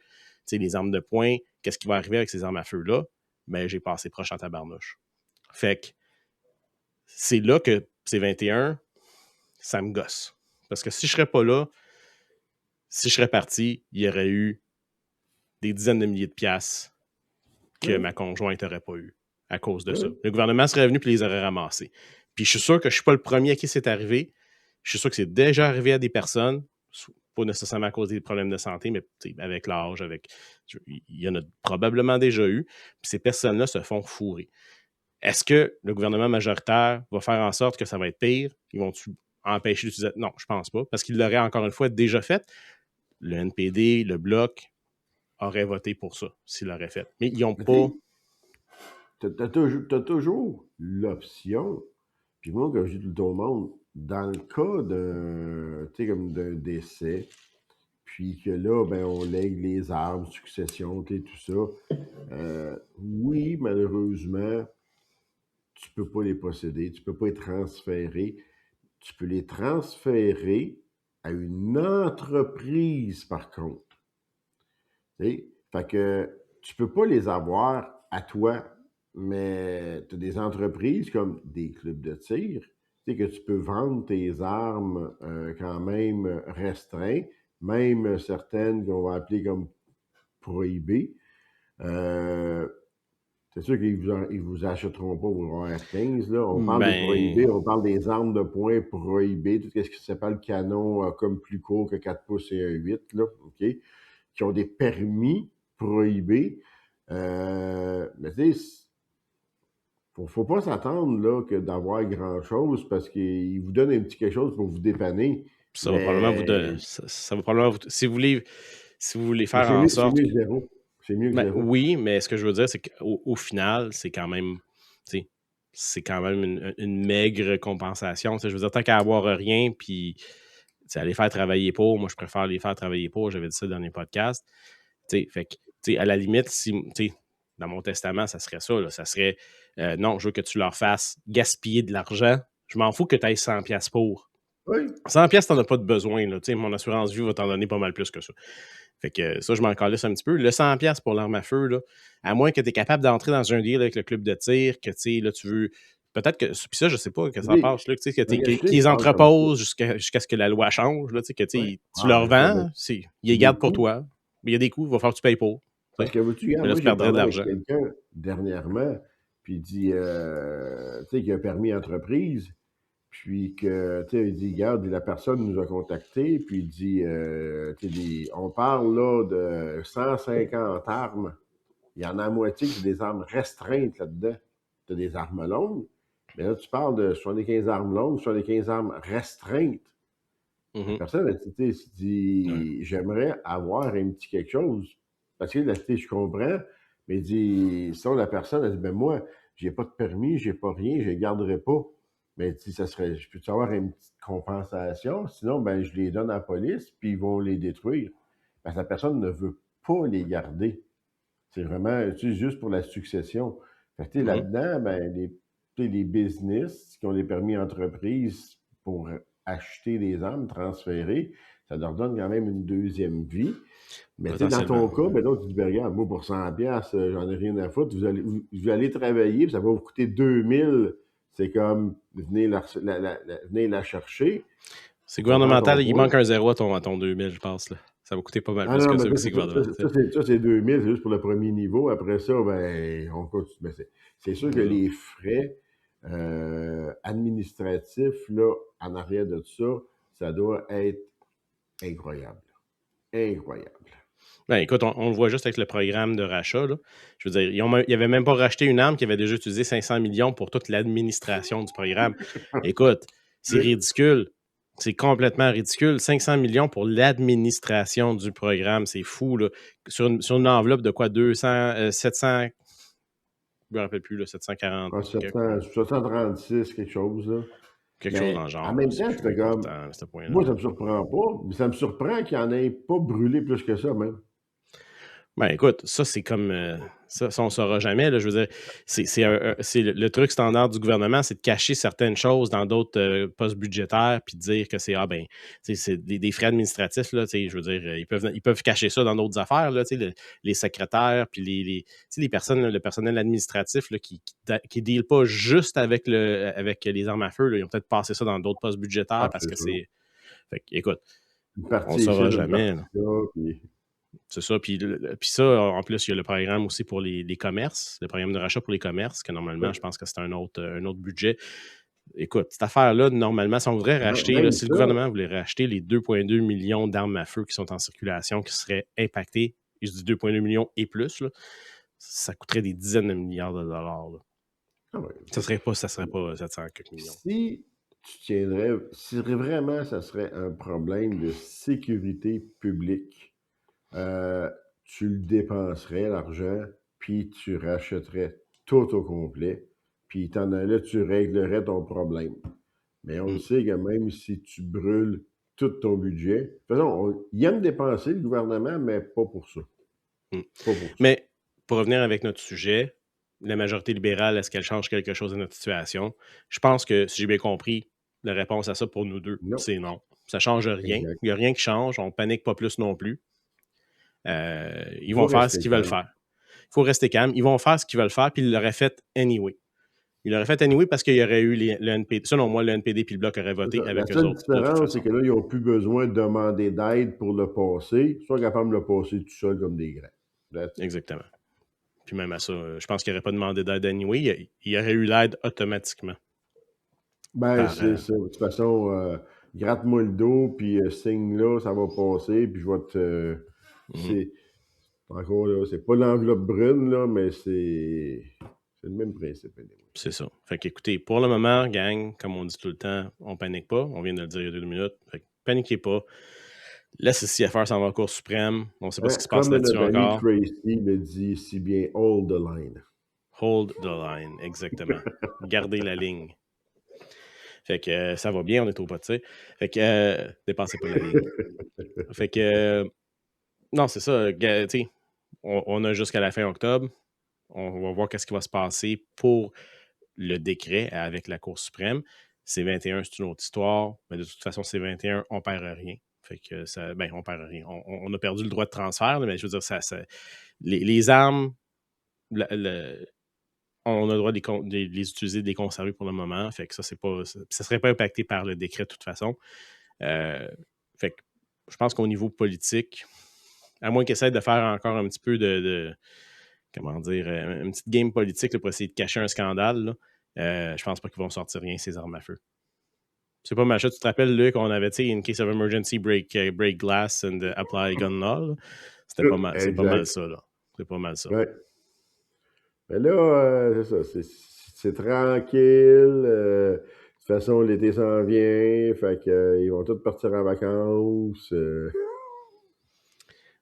les armes de poing, qu'est-ce qui va arriver avec ces armes à feu-là? Ben, j'ai passé proche en tabarnouche. Fait que c'est là que ces 21, ça me gosse. Parce que si je serais pas là, si je serais parti, il y aurait eu des dizaines de milliers de piastres que ma conjointe n'aurait pas eu à cause de ça. Le gouvernement serait venu et les aurait ramassés. Puis je suis sûr que je ne suis pas le premier à qui c'est arrivé. Je suis sûr que c'est déjà arrivé à des personnes, pas nécessairement à cause des problèmes de santé, mais avec l'âge, il y en a probablement déjà eu. Puis ces personnes-là se font fourrer. Est-ce que le gouvernement majoritaire va faire en sorte que ça va être pire? Ils vont-tu empêcher d'utiliser? Non, je pense pas, parce qu'ils l'auraient encore une fois déjà fait. Le NPD, le Bloc auraient voté pour ça, s'ils l'auraient fait. Mais ils n'ont Mais pas... t'as toujours l'option, puis moi, comme je dis tout le temps au monde, dans le cas comme d'un décès, puis que là, ben, on lègue les armes, succession, tout ça, oui, malheureusement, tu peux pas les posséder, tu peux pas les transférer. Tu peux les transférer à une entreprise, par contre. Tu sais? Fait que tu peux pas les avoir à toi, mais tu as des entreprises comme des clubs de tir, tu sais, que tu peux vendre tes armes quand même restreintes, même certaines qu'on va appeler comme prohibées. C'est sûr qu'ils vous achèteront pas vos R15, là. On parle des prohibés, on parle des armes de poing prohibées, tout ce qui s'appelle canon comme plus court que 4 pouces et un 8, là, OK? Qui ont des permis prohibés. Mais tu sais, faut pas s'attendre là que d'avoir grand-chose parce qu'ils vous donnent un petit quelque chose pour vous dépanner. Ça va probablement vous donner... Ça va probablement vous... Si vous voulez faire en C'est sorte... mieux que zéro. C'est mieux que zéro. Oui, mais ce que je veux dire, c'est qu'au final, c'est quand même... C'est quand même une maigre compensation. Je veux dire, tant qu'à avoir rien, puis aller faire travailler pour, moi, je préfère les faire travailler pour. J'avais dit ça dans les podcasts. Fait que, à la limite, si, dans mon testament, ça serait ça. Là, ça serait, non, je veux que tu leur fasses gaspiller de l'argent. Je m'en fous que tu ailles 100$ pour. Oui. 100$, t'en as pas de besoin. Là, mon assurance vie va t'en donner pas mal plus que ça. Fait que ça, je m'en calisse un petit peu. Le 100$ pour l'arme à feu, là, à moins que tu es capable d'entrer dans un deal avec le club de tir, que là, tu veux. Peut-être que. Puis ça, je sais pas que ça passe, là, qu'ils entreposent jusqu'à ce que la loi change, là, que tu leur vends, ils les gardent pour toi. Mais il y a des coûts, il va falloir que tu payes pour. Parce que vois-tu, regarde, là, moi, tu j'ai perdrais de parlé avec l'argent. quelqu'un dernièrement, puis il dit, tu sais, qu'il a un permis entreprise, puis que, tu sais, il dit, regarde, la personne nous a contactés, puis il dit, tu sais, on parle là de 150 armes. Il y en a à moitié qui sont des armes restreintes là-dedans. Tu as des armes longues, mais là, tu parles de 75 armes longues, 75 armes restreintes. La personne a dit, j'aimerais avoir un petit quelque chose. Parce que là, je comprends, mais il dit, sinon la personne a dit, ben moi, j'ai pas de permis, j'ai pas rien, je les garderai pas. Mais ça serait, je peux-tu avoir une petite compensation? Sinon, ben, je les donne à la police, puis ils vont les détruire. Parce que la personne ne veut pas les garder. C'est vraiment juste pour la succession. Fait que, là-dedans, ben, les business qui ont des permis entreprises pour acheter des armes, transférer, ça leur donne quand même une deuxième vie. Mais dans ton cas, ben là, tu dis, ben, regarde, moi, pour 100$, j'en ai rien à foutre. Vous allez travailler, puis ça va vous coûter 2000. C'est comme, venez la chercher. C'est gouvernemental, il manque un zéro à ton 2000, je pense. Là. Ça va coûter pas mal plus que ça aussi gouvernemental. Ça, c'est 2000, c'est juste pour le premier niveau. Après ça, ben, on continue. Ben, c'est sûr que les frais administratifs, là, en arrière de ça, ça doit être incroyable. Incroyable. Ben, écoute, on le voit juste avec le programme de rachat. Là. Je veux dire, ils n'avaient même pas racheté une arme qui avait déjà utilisé 500 millions pour toute l'administration du programme. Écoute, c'est ridicule. C'est complètement ridicule. 500 millions pour l'administration du programme, c'est fou. Là. Sur une enveloppe de quoi? 700... Je ne me rappelle plus, là, 740. 736, quelque chose. Là. Quelque chose dans le genre. En même temps, c'est comme... Moi, ça ne me surprend pas, mais ça me surprend qu'il n'y en ait pas brûlé plus que ça, même. Ben écoute, ça c'est comme ça on ne saura jamais. Là, je veux dire, c'est le truc standard du gouvernement, c'est de cacher certaines choses dans d'autres postes budgétaires puis de dire que c'est c'est des frais administratifs. Là, je veux dire, ils peuvent cacher ça dans d'autres affaires, là, les secrétaires, puis les personnes, le personnel administratif là, qui ne deal pas juste avec les armes à feu. Là, ils ont peut-être passé ça dans d'autres postes budgétaires parce que c'est. Fait que, écoute, on ne saura jamais. C'est ça. Puis ça, en plus, il y a le programme aussi pour les commerces, le programme de rachat pour les commerces, que normalement, je pense que c'est un autre budget. Écoute, cette affaire-là, normalement, si on voudrait racheter, là, si le gouvernement voulait racheter les 2,2 millions d'armes à feu qui sont en circulation, qui seraient impactées, et je dis 2,2 millions et plus, là, ça coûterait des dizaines de milliards de dollars. Là. Ah ouais. Ça serait pas 700 quelques millions. Si vraiment ça serait un problème de sécurité publique, tu le dépenserais, l'argent, puis tu rachèterais tout au complet, puis là, tu réglerais ton problème. Mais on le sait que même si tu brûles tout ton budget, de toute façon, il aime dépenser, le gouvernement, mais pas pour ça. Mm. Pas pour ça. Mais pour revenir avec notre sujet, la majorité libérale, est-ce qu'elle change quelque chose de notre situation? Je pense que, si j'ai bien compris, la réponse à ça pour nous deux, Non. c'est non. Ça ne change rien. Exact. Il n'y a rien qui change. On ne panique pas plus non plus. Ils Faut vont faire rester ce qu'ils veulent calme. faire. Il faut rester calme. Ils vont faire ce qu'ils veulent faire, puis ils l'auraient fait anyway. Ils l'auraient fait anyway parce qu'il y aurait eu le NPD. Selon moi, le NPD puis le Bloc auraient voté avec eux La seule autres. De toute différence, c'est façon. que là, ils n'ont plus besoin de demander d'aide pour le passer. Ils sont capables de le passer tout seul comme des grains. That's it. Exactement. Puis même à ça, je pense qu'il n'aurait pas demandé d'aide anyway. Il y aurait eu l'aide automatiquement. Ben, c'est ça. De toute façon, gratte-moi le dos, puis signe là, ça va passer, puis je vais te. C'est encore là, c'est pas l'enveloppe brune, là, mais c'est le même principe. C'est ça. Fait qu'écoutez, pour le moment, gang, comme on dit tout le temps, on panique pas. On vient de le dire il y a 2 minutes. Fait que paniquez pas. Laisse ici à faire, ça va en Cour suprême. On ne sait pas ce qui se passe Comme là-dessus notre ami encore. Tracy le dit si bien, hold the line. Hold the line, exactement. Gardez la ligne. Fait que ça va bien, on est au pas, tu sais. Fait que dépensez pas la ligne. Fait que non, c'est ça. Tu sais, on a jusqu'à la fin octobre. On va voir qu'est-ce qui va se passer pour le décret avec la Cour suprême. C21, c'est une autre histoire, mais de toute façon, C21, on perd rien. Fait que ça, ben, on perd rien. On a perdu le droit de transfert, mais je veux dire, les armes, on a le droit de les utiliser, de les conserver pour le moment. Fait que ça, ça ne serait pas impacté par le décret de toute façon. Fait que je pense qu'au niveau politique, à moins qu'ils essaient de faire encore un petit peu comment dire, une petite game politique là, pour essayer de cacher un scandale, je pense pas qu'ils vont sortir rien, ces armes à feu. C'est pas mal ça. Tu te rappelles, Luc, on avait, tu sais, in case of emergency, break glass and apply gun law. C'était pas mal. C'est pas mal ça, là. C'est pas mal ça. Ouais. Mais là, c'est ça. C'est tranquille. De toute façon, l'été s'en vient. Fait que, ils vont tous partir en vacances.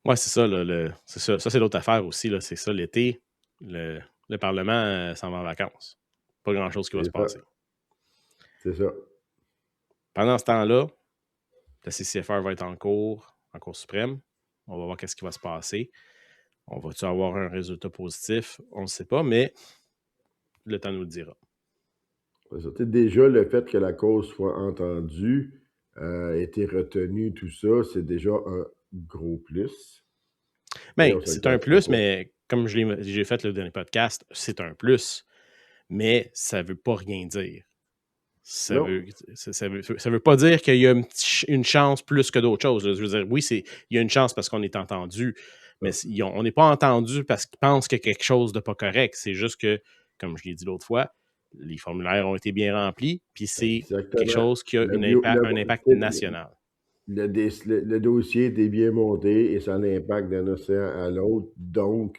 Ouais, c'est ça, là. C'est ça. Ça, c'est l'autre affaire aussi, là. C'est ça, l'été. Le Parlement s'en va en vacances. Pas grand-chose qui va se passer. C'est ça. Pendant ce temps-là, la CCFR va être en Cour suprême. On va voir qu'est-ce qui va se passer. On va-tu avoir un résultat positif? On ne sait pas, mais le temps nous le dira. Déjà, le fait que la cause soit entendue, été retenue, tout ça, c'est déjà un gros plus. Bien, c'est un plus, mais comme j'ai fait le dernier podcast, c'est un plus, mais ça ne veut pas rien dire. Ça veut pas dire qu'il y a une chance plus que d'autres choses. Je veux dire, oui, il y a une chance parce qu'on est entendu, mais on n'est pas entendu parce qu'ils pensent qu'il y a quelque chose de pas correct. C'est juste que, comme je l'ai dit l'autre fois, les formulaires ont été bien remplis, puis c'est quelque chose qui a un impact national. Le dossier était bien monté et ça a un impact d'un océan à l'autre, donc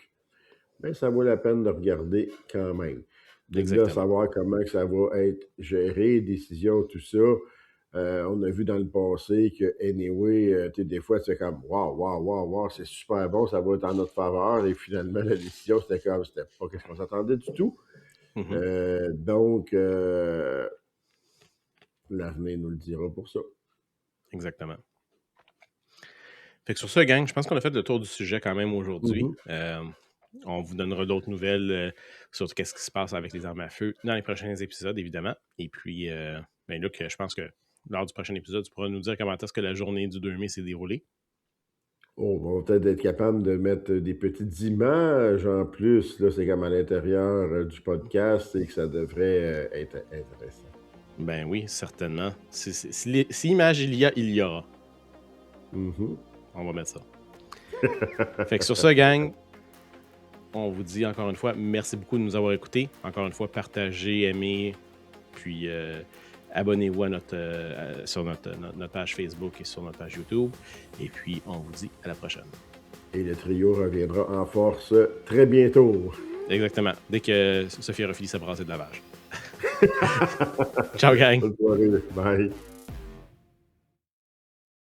ça vaut la peine de regarder quand même. De savoir comment que ça va être géré, décision, tout ça. On a vu dans le passé que, anyway, des fois, c'est comme wow, c'est super bon, ça va être en notre faveur. Et finalement, la décision, c'était pas ce qu'on s'attendait du tout. Donc, l'avenir nous le dira pour ça. Exactement. Fait que sur ça, gang, je pense qu'on a fait le tour du sujet quand même aujourd'hui. On vous donnera d'autres nouvelles sur ce qui se passe avec les armes à feu dans les prochains épisodes, évidemment. Et puis, Luc, je pense que lors du prochain épisode, tu pourras nous dire comment est-ce que la journée du 2 mai s'est déroulée. On va peut-être être capable de mettre des petites images en plus. Là, c'est comme à l'intérieur du podcast et que ça devrait être intéressant. Ben oui, certainement. Si image il y aura. On va mettre ça. Fait que sur ça, gang, on vous dit encore une fois, merci beaucoup de nous avoir écoutés. Encore une fois, partagez, aimez, puis abonnez-vous sur notre page Facebook et sur notre page YouTube. Et puis, on vous dit à la prochaine. Et le trio reviendra en force très bientôt. Exactement. Dès que Sophie aura fini sa brassée de lavage. Ciao, gang. Bonne soirée. Bye.